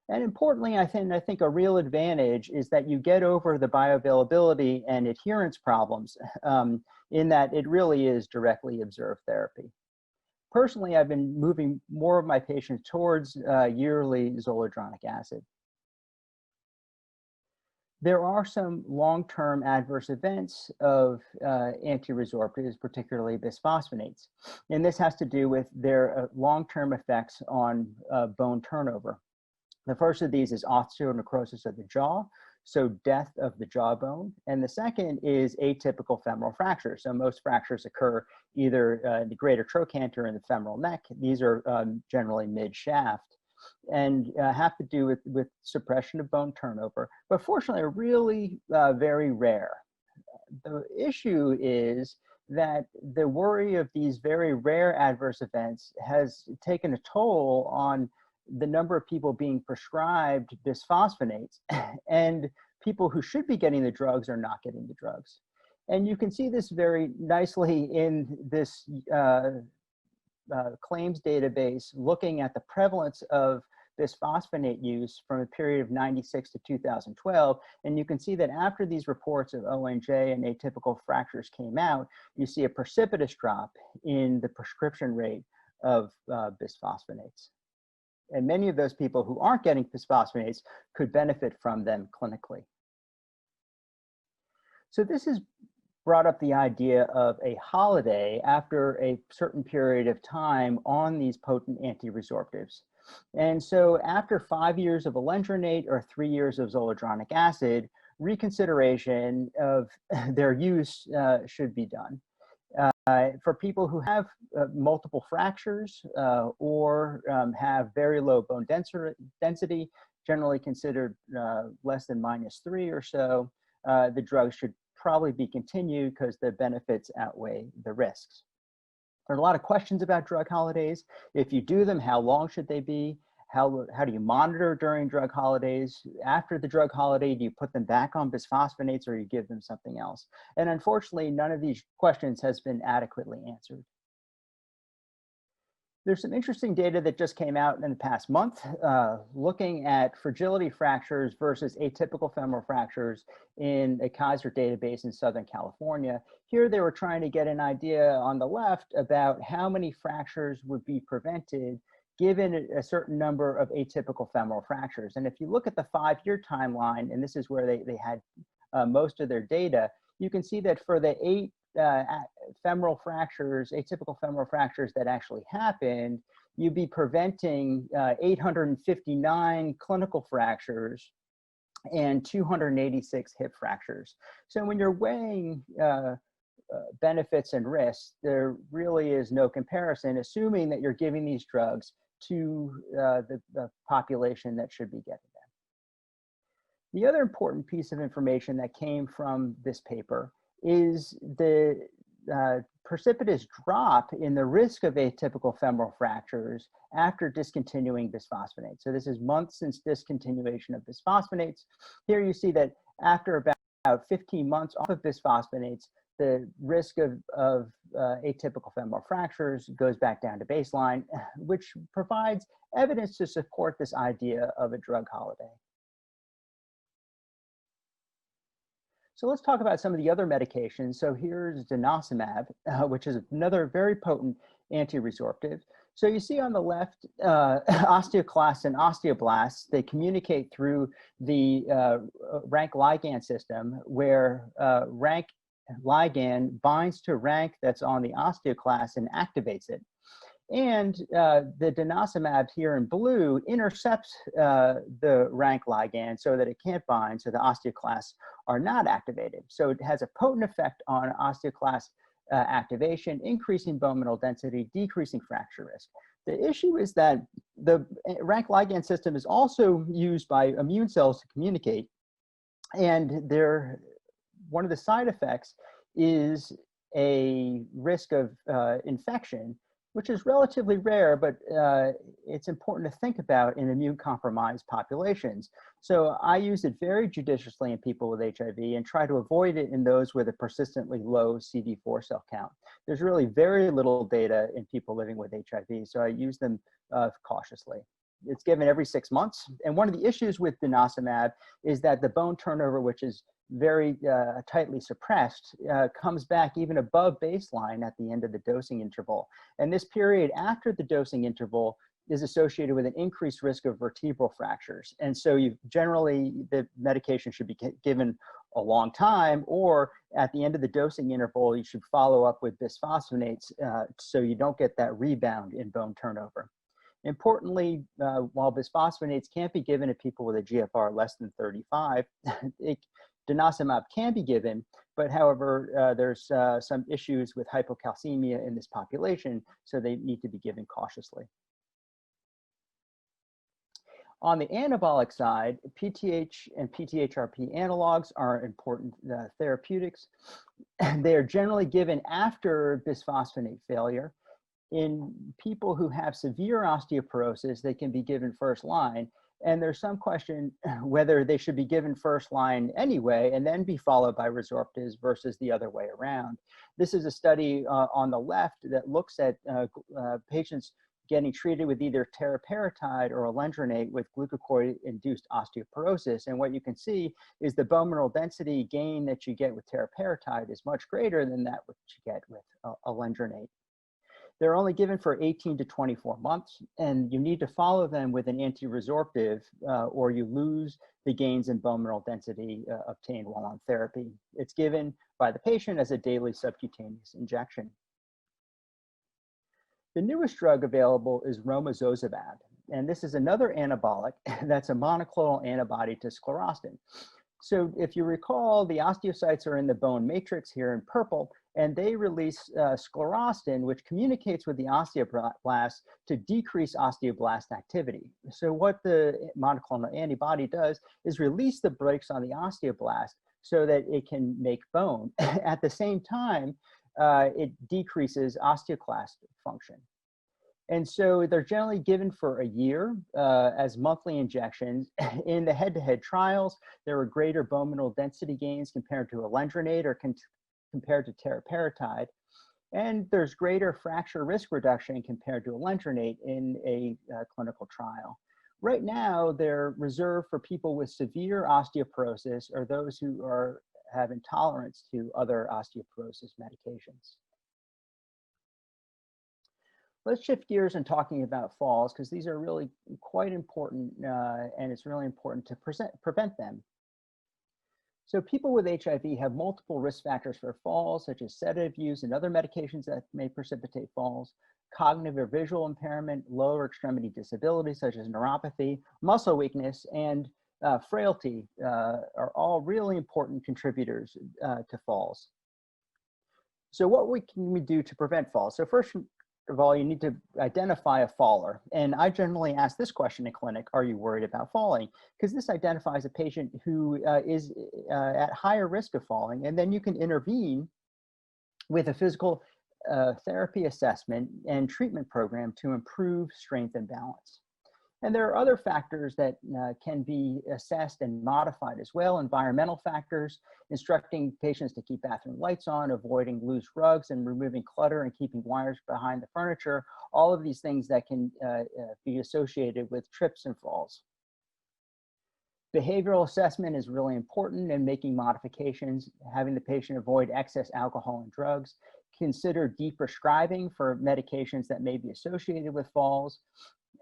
And importantly, I think a real advantage is that you get over the bioavailability and adherence problems in that it really is directly observed therapy. Personally, I've been moving more of my patients towards yearly zoledronic acid. There are some long-term adverse events of anti-resorptives, particularly bisphosphonates. And this has to do with their long-term effects on bone turnover. The first of these is osteonecrosis of the jaw, so death of the jawbone. And the second is atypical femoral fracture. So most fractures occur either in the greater trochanter and the femoral neck. These are generally mid-shaft, and have to do with suppression of bone turnover, but fortunately are really very rare. the issue is that the worry of these very rare adverse events has taken a toll on the number of people being prescribed bisphosphonates, and people who should be getting the drugs are not getting the drugs. And you can see this very nicely in this claims database looking at the prevalence of bisphosphonate use from a period of 96 to 2012. And you can see that after these reports of ONJ and atypical fractures came out, you see a precipitous drop in the prescription rate of bisphosphonates. And many of those people who aren't getting bisphosphonates could benefit from them clinically. So this has brought up the idea of a holiday after a certain period of time on these potent anti-resorptives. And so after 5 years of alendronate or 3 years of zoledronic acid, reconsideration of their use should be done. For people who have multiple fractures or have very low bone density, generally considered less than -3 or so, the drug should probably be continued because the benefits outweigh the risks. There are a lot of questions about drug holidays. If you do them, how long should they be? How do you monitor during drug holidays? After the drug holiday, do you put them back on bisphosphonates or you give them something else? And unfortunately, none of these questions has been adequately answered. There's some interesting data that just came out in the past month looking at fragility fractures versus atypical femoral fractures in a Kaiser database in Southern California. Here they were trying to get an idea on the left about how many fractures would be prevented given a certain number of atypical femoral fractures. And if you look at the 5-year timeline, and this is where they had most of their data, you can see that for the 8 femoral fractures, atypical femoral fractures that actually happened, you'd be preventing 859 clinical fractures and 286 hip fractures. So when you're weighing benefits and risks, there really is no comparison, assuming that you're giving these drugs to the population that should be getting them. The other important piece of information that came from this paper is the precipitous drop in the risk of atypical femoral fractures after discontinuing bisphosphonates. So this is months since discontinuation of bisphosphonates. Here you see that after about 15 months off of bisphosphonates, the risk of atypical femoral fractures goes back down to baseline, which provides evidence to support this idea of a drug holiday. So let's talk about some of the other medications. So here's Denosumab, which is another very potent anti-resorptive. So you see on the left, osteoclasts and osteoblasts, they communicate through the rank ligand system where rank ligand binds to rank that's on the osteoclast and activates it. And the Denosumab here in blue intercepts the rank ligand so that it can't bind, so the osteoclasts are not activated. So it has a potent effect on osteoclast activation, increasing bone mineral density, decreasing fracture risk. The issue is that the rank ligand system is also used by immune cells to communicate. And one of the side effects is a risk of infection, which is relatively rare, but it's important to think about in immune-compromised populations. So I use it very judiciously in people with HIV and try to avoid it in those with a persistently low CD4 cell count. There's really very little data in people living with HIV, so I use them cautiously. It's given every 6 months. And one of the issues with Denosumab is that the bone turnover, which is very tightly suppressed, comes back even above baseline at the end of the dosing interval. And this period after the dosing interval is associated with an increased risk of vertebral fractures. And so the medication should be given a long time, or at the end of the dosing interval, you should follow up with bisphosphonates so you don't get that rebound in bone turnover. Importantly, while bisphosphonates can't be given to people with a GFR less than 35, Denosumab can be given, but however, there's some issues with hypocalcemia in this population, so they need to be given cautiously. On the anabolic side, PTH and PTHRP analogs are important therapeutics. They are generally given after bisphosphonate failure. In people who have severe osteoporosis, they can be given first line. And there's some question whether they should be given first line anyway and then be followed by resorptives versus the other way around. This is a study on the left that looks at patients getting treated with either teriparatide or alendronate with glucocorticoid-induced osteoporosis. And what you can see is the bone mineral density gain that you get with teriparatide is much greater than that which you get with alendronate. They're only given for 18 to 24 months, and you need to follow them with an anti-resorptive or you lose the gains in bone mineral density obtained while on therapy. It's given by the patient as a daily subcutaneous injection. The newest drug available is romosozumab, and this is another anabolic that's a monoclonal antibody to sclerostin. So if you recall, the osteocytes are in the bone matrix here in purple, and they release sclerostin, which communicates with the osteoblasts to decrease osteoblast activity. So what the monoclonal antibody does is release the brakes on the osteoblast so that it can make bone. At the same time, it decreases osteoclast function. And so they're generally given for a year as monthly injections. In the head-to-head trials, there were greater bone mineral density gains compared to alendronate or compared to teriparatide. And there's greater fracture risk reduction compared to alendronate in a clinical trial. Right now, they're reserved for people with severe osteoporosis or those who have intolerance to other osteoporosis medications. Let's shift gears and talking about falls, because these are really quite important and it's really important to prevent them. So people with HIV have multiple risk factors for falls, such as sedative use and other medications that may precipitate falls, cognitive or visual impairment, lower extremity disability, such as neuropathy, muscle weakness, and frailty are all really important contributors to falls. So what can we do to prevent falls? So first of all, you need to identify a faller. And I generally ask this question in clinic, are you worried about falling? Because this identifies a patient who is at higher risk of falling. And then you can intervene with a physical therapy assessment and treatment program to improve strength and balance. And there are other factors that can be assessed and modified as well. Environmental factors, instructing patients to keep bathroom lights on, avoiding loose rugs and removing clutter and keeping wires behind the furniture. All of these things that can be associated with trips and falls. Behavioral assessment is really important in making modifications, having the patient avoid excess alcohol and drugs, consider de-prescribing for medications that may be associated with falls,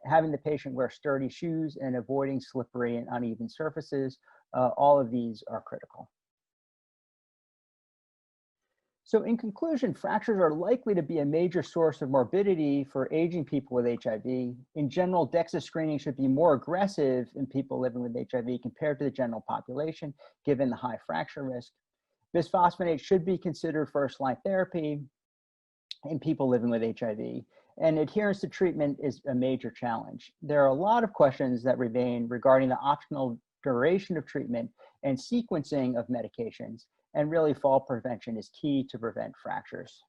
having the patient wear sturdy shoes and avoiding slippery and uneven surfaces. All of these are critical. So in conclusion, fractures are likely to be a major source of morbidity for aging people with HIV. In general, DEXA screening should be more aggressive in people living with HIV compared to the general population, given the high fracture risk. Bisphosphonates should be considered first-line therapy in people living with HIV. And adherence to treatment is a major challenge. There are a lot of questions that remain regarding the optimal duration of treatment and sequencing of medications, and really fall prevention is key to prevent fractures.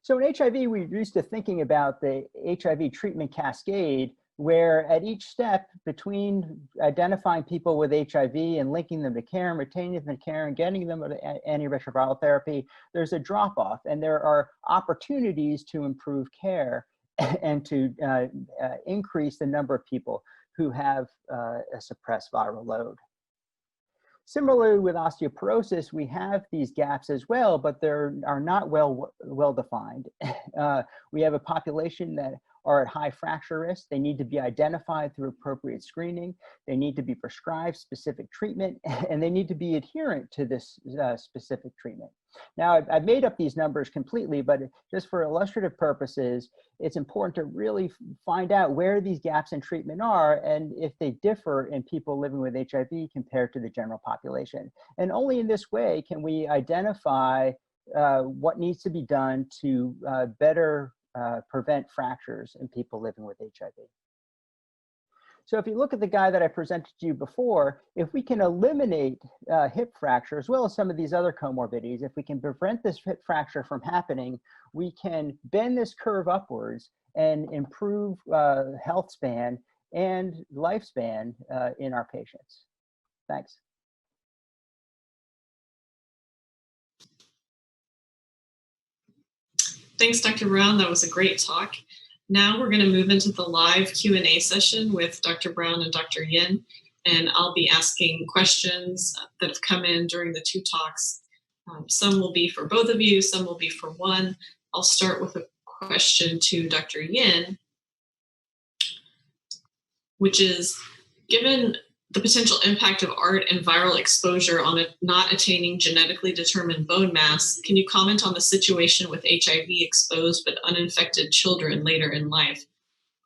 So in HIV, we're used to thinking about the HIV treatment cascade, where at each step between identifying people with HIV and linking them to care and retaining them to care and getting them to antiretroviral therapy, there's a drop-off, and there are opportunities to improve care and to increase the number of people who have a suppressed viral load. Similarly, with osteoporosis, we have these gaps as well, but they are not well defined. We have a population that are at high fracture risk. They need to be identified through appropriate screening. They need to be prescribed specific treatment, and they need to be adherent to this specific treatment. Now, I've made up these numbers completely, but just for illustrative purposes, it's important to really find out where these gaps in treatment are and if they differ in people living with HIV compared to the general population. And only in this way can we identify what needs to be done to better prevent fractures in people living with HIV. So if you look at the guy that I presented to you before, if we can eliminate hip fracture, as well as some of these other comorbidities, if we can prevent this hip fracture from happening, we can bend this curve upwards and improve health span and lifespan in our patients. Thanks.
Thanks, Dr. Brown. That was a great talk. Now we're going to move into the live Q&A session with Dr. Brown and Dr. Yin, and I'll be asking questions that have come in during the two talks. Some will be for both of you, some will be for one. I'll start with a question to Dr. Yin, which is, given the potential impact of ART and viral exposure on not attaining genetically determined bone mass, can you comment on the situation with HIV exposed but uninfected children later in life?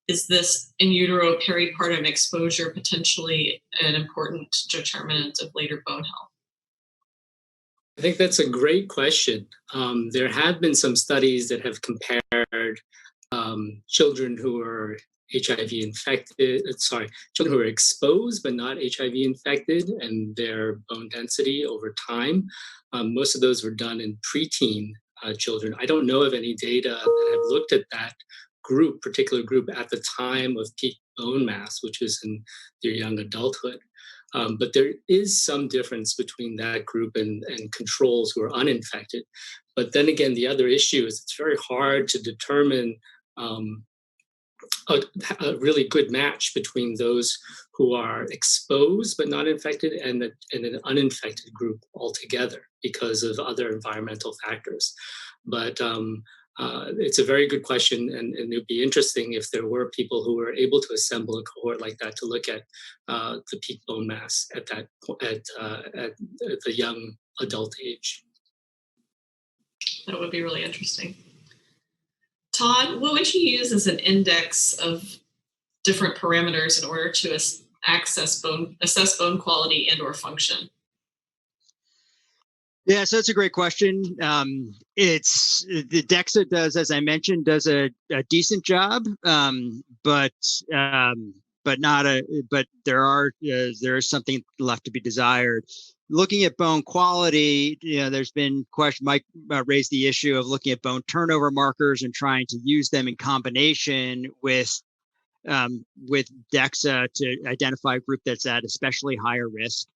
Is this in utero peripartum exposure potentially an important determinant of later bone health?
I think that's a great question. There have been some studies that have compared children who are HIV infected, children who are exposed but not HIV infected and their bone density over time. Most of those were done in preteen children. I don't know of any data that have looked at that particular group at the time of peak bone mass, which is in their young adulthood. But there is some difference between that group and controls who are uninfected. But then again, the other issue is it's very hard to determine a really good match between those who are exposed but not infected and an uninfected group altogether because of other environmental factors. But it's a very good question, and it would be interesting if there were people who were able to assemble a cohort like that to look at the peak bone mass at the young adult age.
That would be really interesting. Todd, what would you use as an index of different parameters in order to assess bone quality and or function?
Yeah, so it's a great question. It's the DEXA does, as I mentioned, does a decent job, but there is something left to be desired. Looking at bone quality, there's been question. Mike raised the issue of looking at bone turnover markers and trying to use them in combination with DEXA to identify a group that's at especially higher risk.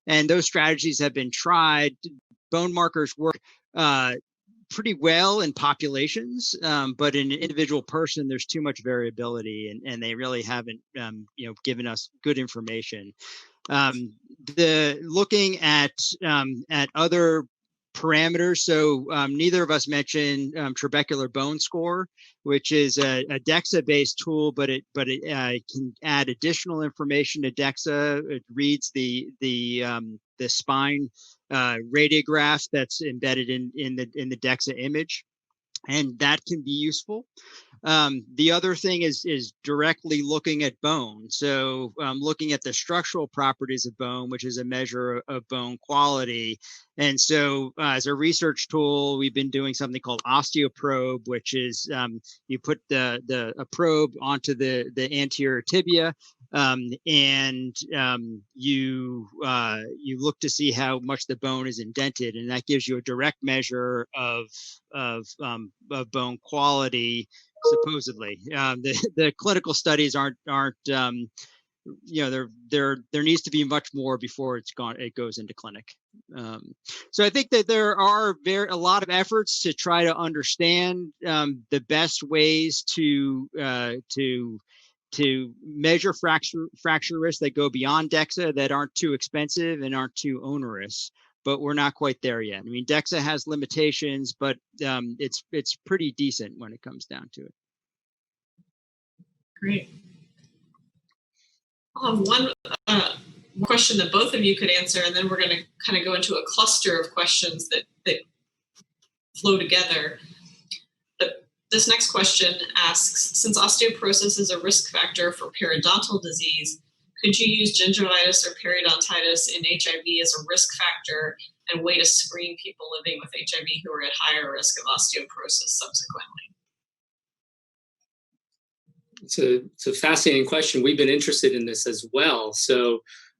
And those strategies have been tried. Bone markers work pretty well in populations, but in an individual person, there's too much variability, and they really haven't, given us good information. Looking at other parameters, so neither of us mentioned trabecular bone score, which is a DEXA-based tool, but it can add additional information to DEXA. It reads the spine radiograph that's embedded in the DEXA image, and that can be useful. The other thing is directly looking at bone. So looking at the structural properties of bone, which is a measure of bone quality. And so as a research tool, we've been doing something called Osteoprobe, which is you put a probe onto the anterior tibia, and you look to see how much the bone is indented, and that gives you a direct measure of bone quality. Supposedly, the clinical studies aren't there needs to be much more before it goes into clinic. So I think that there are a lot of efforts to try to understand the best ways to measure fracture risk that go beyond DEXA, that aren't too expensive and aren't too onerous. But we're not quite there yet. I mean, DEXA has limitations, but it's pretty decent when it comes down to it.
Great. I'll have one question that both of you could answer, and then we're going to kind of go into a cluster of questions that flow together. But this next question asks, since osteoporosis is a risk factor for periodontal disease, could you use gingivitis or periodontitis in HIV as a risk factor and way to screen people living with HIV who are at higher risk of osteoporosis subsequently?
it's a fascinating question. We've been interested in this as well. So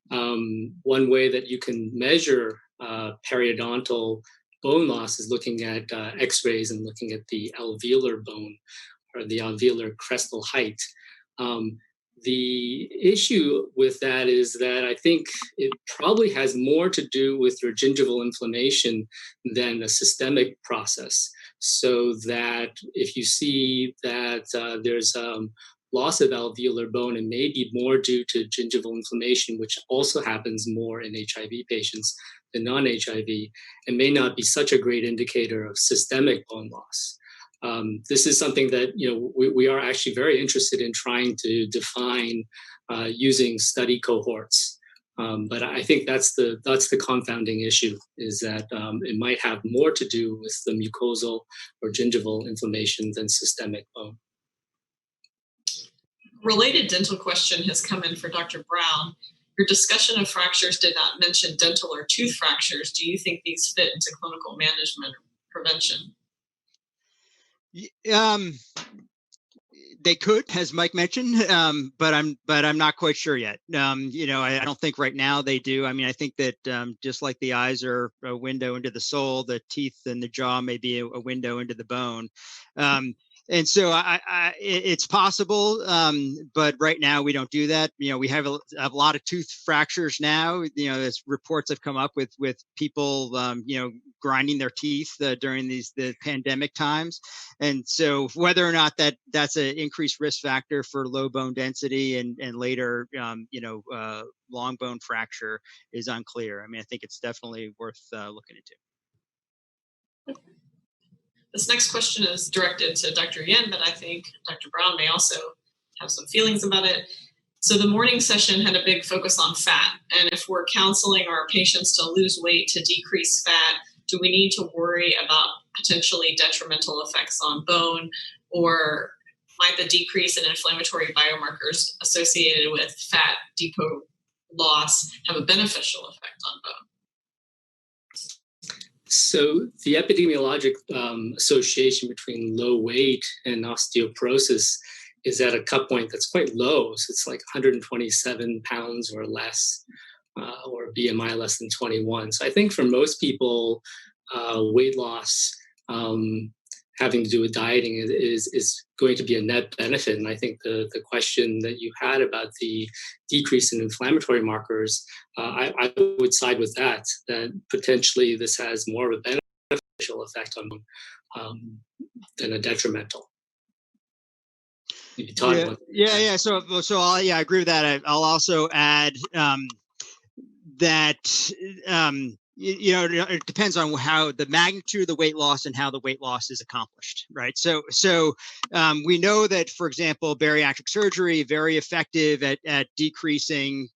one way that you can measure periodontal bone loss is looking at x-rays and looking at the alveolar bone, or the alveolar crestal height. The issue with that is that I think it probably has more to do with your gingival inflammation than a systemic process. So that if you see that there's loss of alveolar bone, it may be more due to gingival inflammation, which also happens more in HIV patients than non-HIV, and may not be such a great indicator of systemic bone loss. This is something that we are actually very interested in trying to define using study cohorts. But I think that's the confounding issue, is that it might have more to do with the mucosal or gingival inflammation than systemic bone.
Related dental question has come in for Dr. Brown. Your discussion of fractures did not mention dental or tooth fractures. Do you think these fit into clinical management or prevention?
They could, as Mike mentioned, but I'm not quite sure yet. I don't think right now they do. I mean, I think that just like the eyes are a window into the soul, the teeth and the jaw may be a window into the bone. And so it's possible, but right now we don't do that. We have a lot of tooth fractures now. As reports have come up with people, grinding their teeth during the pandemic times. And so whether or not that's an increased risk factor for low bone density and later, long bone fracture is unclear. I mean, I think it's definitely worth looking into.
This next question is directed to Dr. Yen, but I think Dr. Brown may also have some feelings about it. So the morning session had a big focus on fat. And if we're counseling our patients to lose weight to decrease fat, do we need to worry about potentially detrimental effects on bone, or might the decrease in inflammatory biomarkers associated with fat depot loss have a beneficial effect on bone?
So the epidemiologic association between low weight and osteoporosis is at a cut point that's quite low. So it's like 127 pounds or less, or BMI less than 21. So I think for most people, weight loss having to do with dieting is going to be a net benefit. And I think the question that you had about the decrease in inflammatory markers, I would side with that potentially this has more of a beneficial effect on than a detrimental.
Yeah. So I agree with that. I'll also add that it depends on how the magnitude of the weight loss and how the weight loss is accomplished, right? So we know that, for example, bariatric surgery very effective at decreasing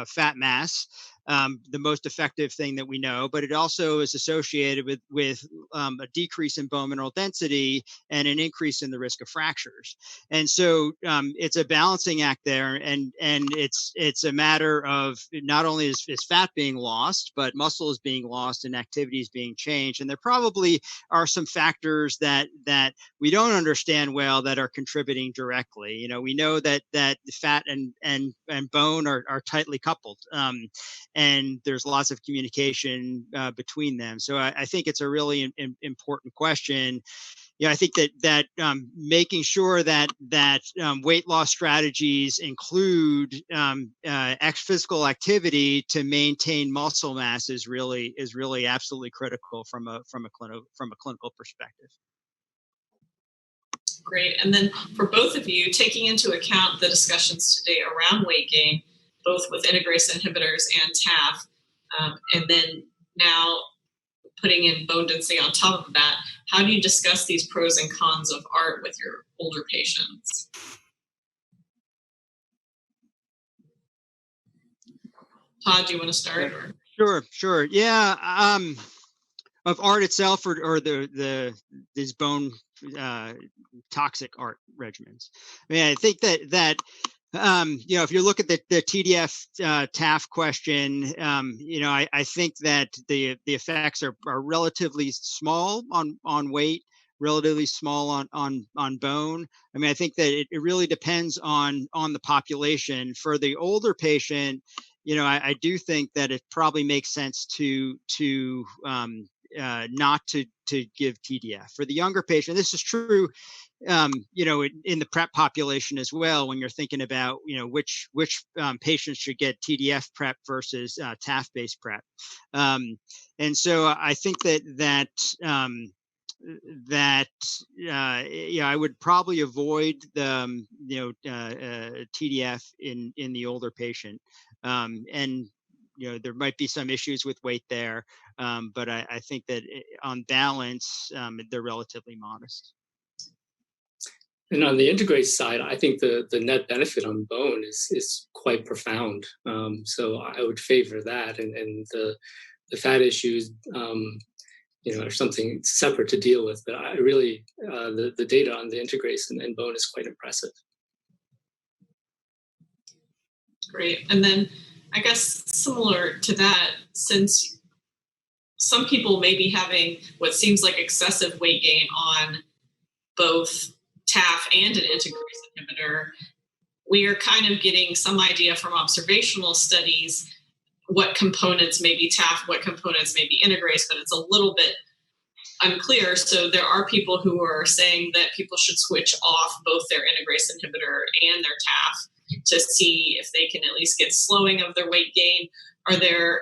fat mass. The most effective thing that we know, but it also is associated with a decrease in bone mineral density and an increase in the risk of fractures. And so it's a balancing act there, and it's a matter of not only is fat being lost, but muscle is being lost and activity is being changed. And there probably are some factors that we don't understand well that are contributing directly. We know that fat and bone are tightly coupled. And there's lots of communication between them. So I think it's a really important question. I think that making sure that weight loss strategies include physical activity to maintain muscle mass is really absolutely critical from a clinical perspective.
Great. And then for both of you, taking into account the discussions today around weight gain, both with integrase inhibitors and TAF, and then now putting in bone density on top of that, how do you discuss these pros and cons of ART with your older patients? Todd, do you want to start? Or?
Sure. Yeah. Of ART itself, or these bone toxic ART regimens. I mean, I think that if you look at the TDF TAF question, I think that the effects are relatively small on weight. relatively small on bone. I mean, I think that it really depends on the population. For the older patient, I do think that it probably makes sense to not to give TDF. For the younger patient, this is true, in the PrEP population as well, when you're thinking about, which patients should get TDF PrEP versus TAF-based PrEP. And so I think that I would probably avoid the TDF in the older patient, and there might be some issues with weight there, but I think that on balance they're relatively modest.
And on the integrase side, I think the net benefit on bone is quite profound. So I would favor that, and the fat issues, are something separate to deal with. But I really, the data on the integrase and bone is quite impressive.
Great. And then I guess similar to that, since some people may be having what seems like excessive weight gain on both TAF and an integrase inhibitor, we are kind of getting some idea from observational studies what components may be TAF, what components may be integrase, but it's a little bit unclear. So there are people who are saying that people should switch off both their integrase inhibitor and their TAF to see if they can at least get slowing of their weight gain. Are there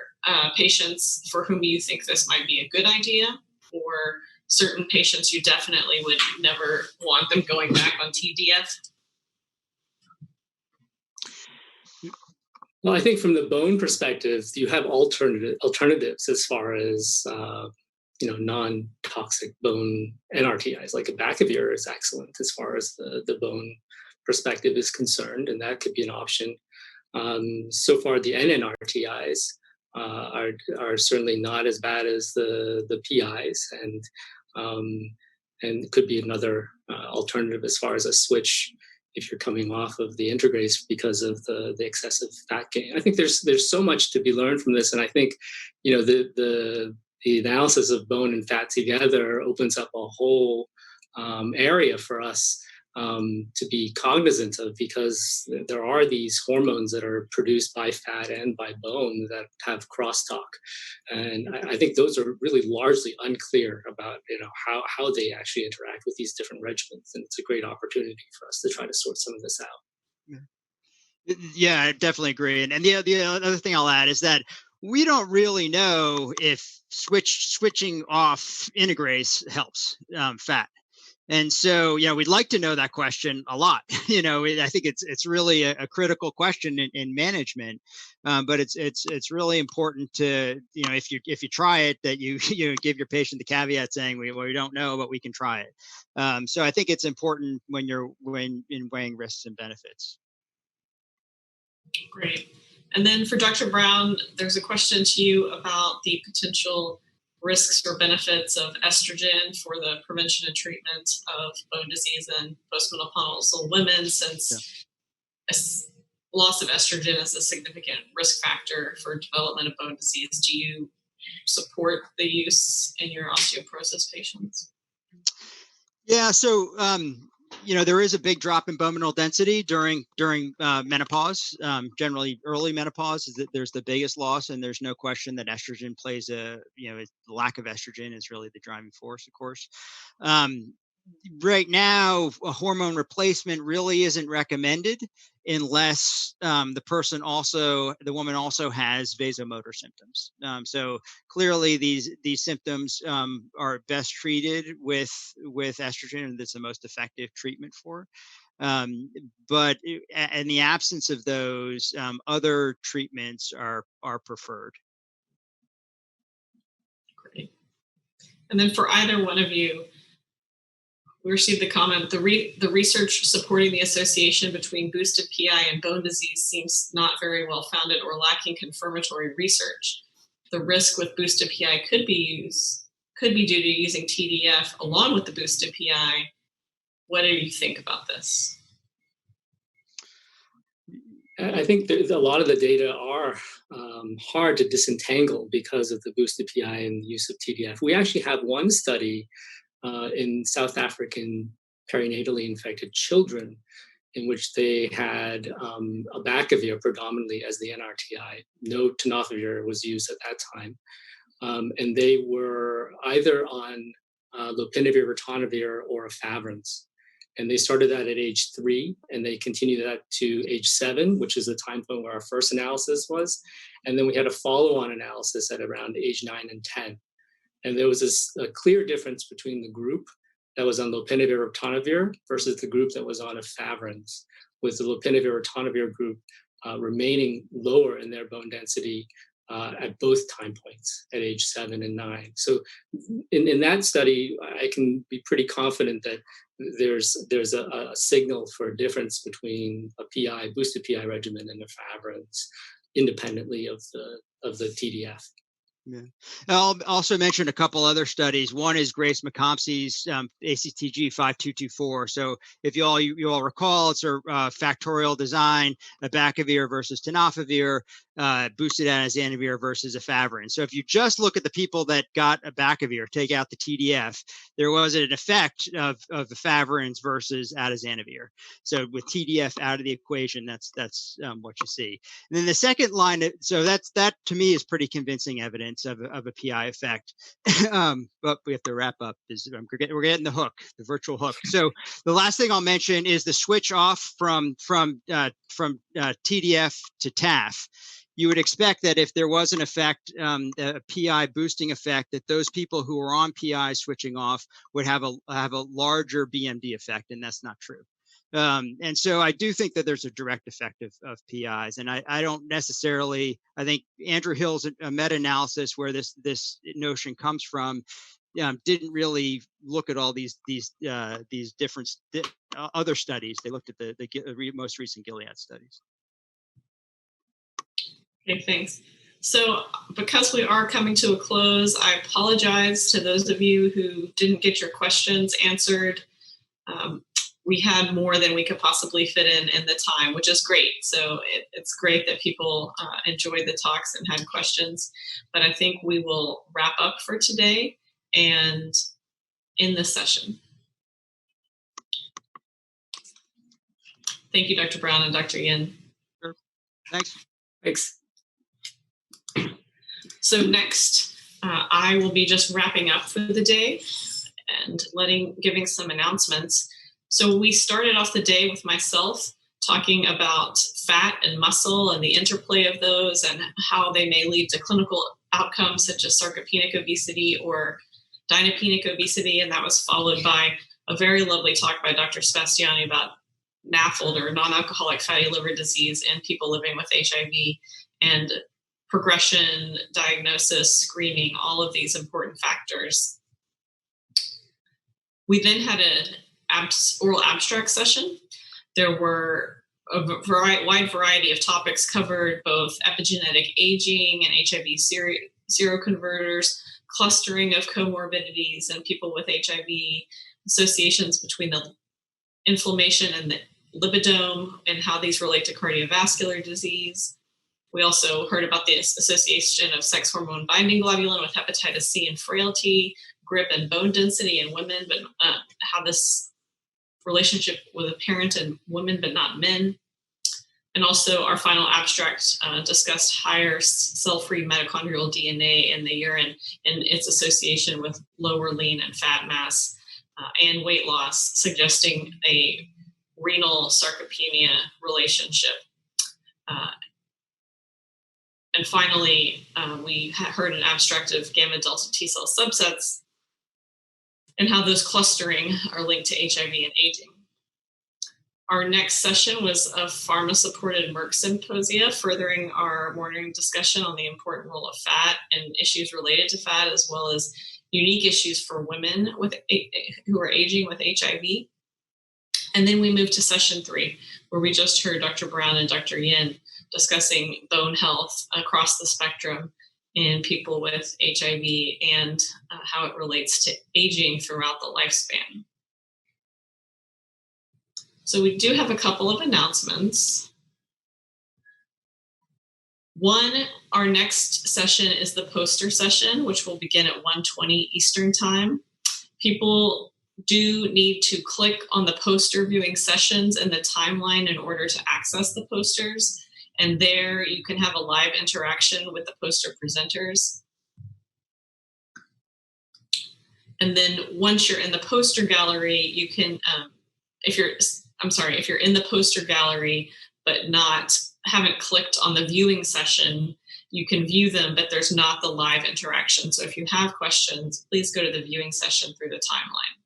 patients for whom you think this might be a good idea? Or certain patients you definitely would never want them going back on TDF?
Well, I think from the bone perspective, you have alternatives as far as non-toxic bone NRTIs, like abacavir is excellent as far as the bone perspective is concerned, and that could be an option. So far, the NNRTIs are certainly not as bad as the PIs, and could be another alternative as far as a switch if you're coming off of the integrase because of the excessive fat gain. I think there's so much to be learned from this, and I think the analysis of bone and fat together opens up a whole area for us to be cognizant of, because there are these hormones that are produced by fat and by bone that have crosstalk, and I think those are really largely unclear about how they actually interact with these different regimens, and it's a great opportunity for us to try to sort some of this out.
Yeah, I definitely agree. And the other thing I'll add is that we don't really know if switching off integrase helps fat. And so, we'd like to know that question a lot. I think it's really a critical question in management, but it's really important to, if you try it, that you give your patient the caveat saying, we don't know, but we can try it. So I think it's important when weighing risks and benefits.
Great. And then for Dr. Brown, there's a question to you about the potential risks or benefits of estrogen for the prevention and treatment of bone disease in postmenopausal women, since loss of estrogen is a significant risk factor for development of bone disease. Do you support the use in your osteoporosis patients?
Yeah, so there is a big drop in bone mineral density during menopause. Generally, early menopause there's the biggest loss, and there's no question that estrogen plays the lack of estrogen is really the driving force, of course. Right now, a hormone replacement really isn't recommended unless the woman also has vasomotor symptoms. So clearly, these symptoms are best treated with estrogen, and that's the most effective treatment for. But in the absence of those, other treatments are preferred.
Great. And then for either one of you, we received the comment, the research supporting the association between boosted PI and bone disease seems not very well founded or lacking confirmatory research. The risk with boosted PI could be due to using TDF along with the boosted PI. What do you think about this?
I think a lot of the data are hard to disentangle because of the boosted PI and the use of TDF. We actually have one study in South African perinatally infected children, in which they had abacavir predominantly as the NRTI. No tenofovir was used at that time. And they were either on lopinavir, ritonavir, or efavirenz. And they started that at age 3, and they continued that to age 7, which is the time point where our first analysis was. And then we had a follow-on analysis at around age 9 and 10. And there was a clear difference between the group that was on lopinavir, ritonavir versus the group that was on efavirenz, with the lopinavir, ritonavir group remaining lower in their bone density at both time points, at age 7 and 9. So in that study, I can be pretty confident that there's a signal for a difference between a PI, boosted PI regimen, and efavirenz, independently of the TDF.
Yeah. I'll also mention a couple other studies. One is Grace McCompsey's ACTG 5224. So if you all recall, it's a factorial design, abacavir versus tenofovir, boosted atazanavir versus efavirenz. So if you just look at the people that got abacavir, take out the TDF, there was an effect of efavirenz versus atazanavir. So with TDF out of the equation, that's what you see. And then the second line, so that to me is pretty convincing evidence of a PI effect. But we have to wrap up. We're getting the hook, the virtual hook. So the last thing I'll mention is the switch off from TDF to TAF. You would expect that if there was an effect, a PI boosting effect, that those people who are on PI switching off would have a larger BMD effect, and that's not true. And so I do think that there's a direct effect of PIs, and I don't necessarily. I think Andrew Hill's a meta-analysis where this notion comes from didn't really look at all these different other studies. They looked at the most recent Gilead studies.
Okay, thanks. So because we are coming to a close, I apologize to those of you who didn't get your questions answered. We had more than we could possibly fit in the time, which is great. So it's great that people enjoyed the talks and had questions. But I think we will wrap up for today and end this session. Thank you, Dr. Brown and Dr. Yin.
Sure. Thanks.
Thanks.
So next, I will be just wrapping up for the day and giving some announcements. So we started off the day with myself talking about fat and muscle and the interplay of those and how they may lead to clinical outcomes such as sarcopenic obesity or dynapenic obesity. And that was followed by a very lovely talk by Dr. Sebastiani about NAFLD, or non-alcoholic fatty liver disease, in people living with HIV, and progression, diagnosis, screening, all of these important factors. We then had an oral abstract session. There were a wide variety of topics covered, both epigenetic aging and HIV seroconverters, clustering of comorbidities in people with HIV, associations between the inflammation and the lipidome and how these relate to cardiovascular disease. We also heard about the association of sex hormone binding globulin with hepatitis C and frailty, grip and bone density in women, but how this relationship was apparent in women but not men. And also our final abstract discussed higher cell-free mitochondrial DNA in the urine and its association with lower lean and fat mass and weight loss, suggesting a renal sarcopenia relationship. And finally, we heard an abstract of gamma delta T cell subsets and how those clustering are linked to HIV and aging. Our next session was a pharma-supported Merck symposia, furthering our morning discussion on the important role of fat and issues related to fat, as well as unique issues for women who are aging with HIV. And then we moved to session 3, where we just heard Dr. Brown and Dr. Yin discussing bone health across the spectrum in people with HIV and how it relates to aging throughout the lifespan. So we do have a couple of announcements. One, our next session is the poster session, which will begin at 1:20 Eastern Time. People do need to click on the poster viewing sessions in the timeline in order to access the posters. And there you can have a live interaction with the poster presenters. And then once you're in the poster gallery, you can, if you're in the poster gallery, but haven't clicked on the viewing session, you can view them, but there's not the live interaction. So if you have questions, please go to the viewing session through the timeline.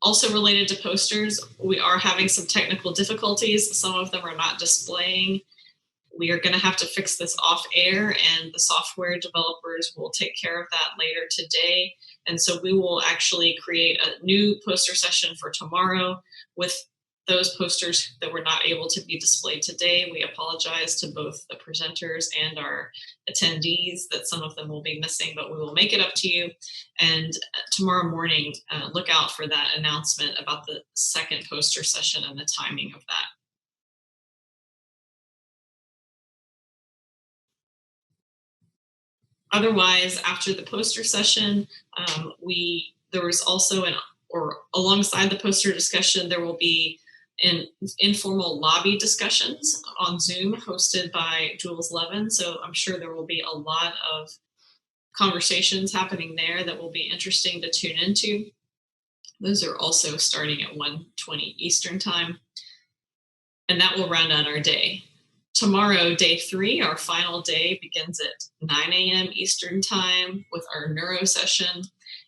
Also related to posters, we are having some technical difficulties. Some of them are not displaying. We are going to have to fix this off air, and the software developers will take care of that later today. And so we will actually create a new poster session for tomorrow with those posters that were not able to be displayed today. We apologize to both the presenters and our attendees that some of them will be missing, but we will make it up to you. And tomorrow morning, look out for that announcement about the second poster session and the timing of that. Otherwise, after the poster session, there was also alongside the poster discussion, there will be informal lobby discussions on Zoom hosted by Jules Levin. So I'm sure there will be a lot of conversations happening there that will be interesting to tune into. Those are also starting at 1:20 Eastern time. And that will round out our day. Tomorrow, day 3, our final day, begins at 9 a.m. Eastern time with our neuro session.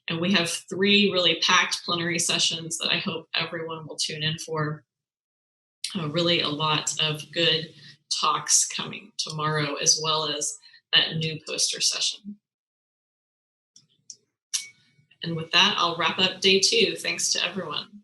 And we have 3 really packed plenary sessions that I hope everyone will tune in for. Really a lot of good talks coming tomorrow, as well as that new poster session. And with that, I'll wrap up day 2. Thanks to everyone.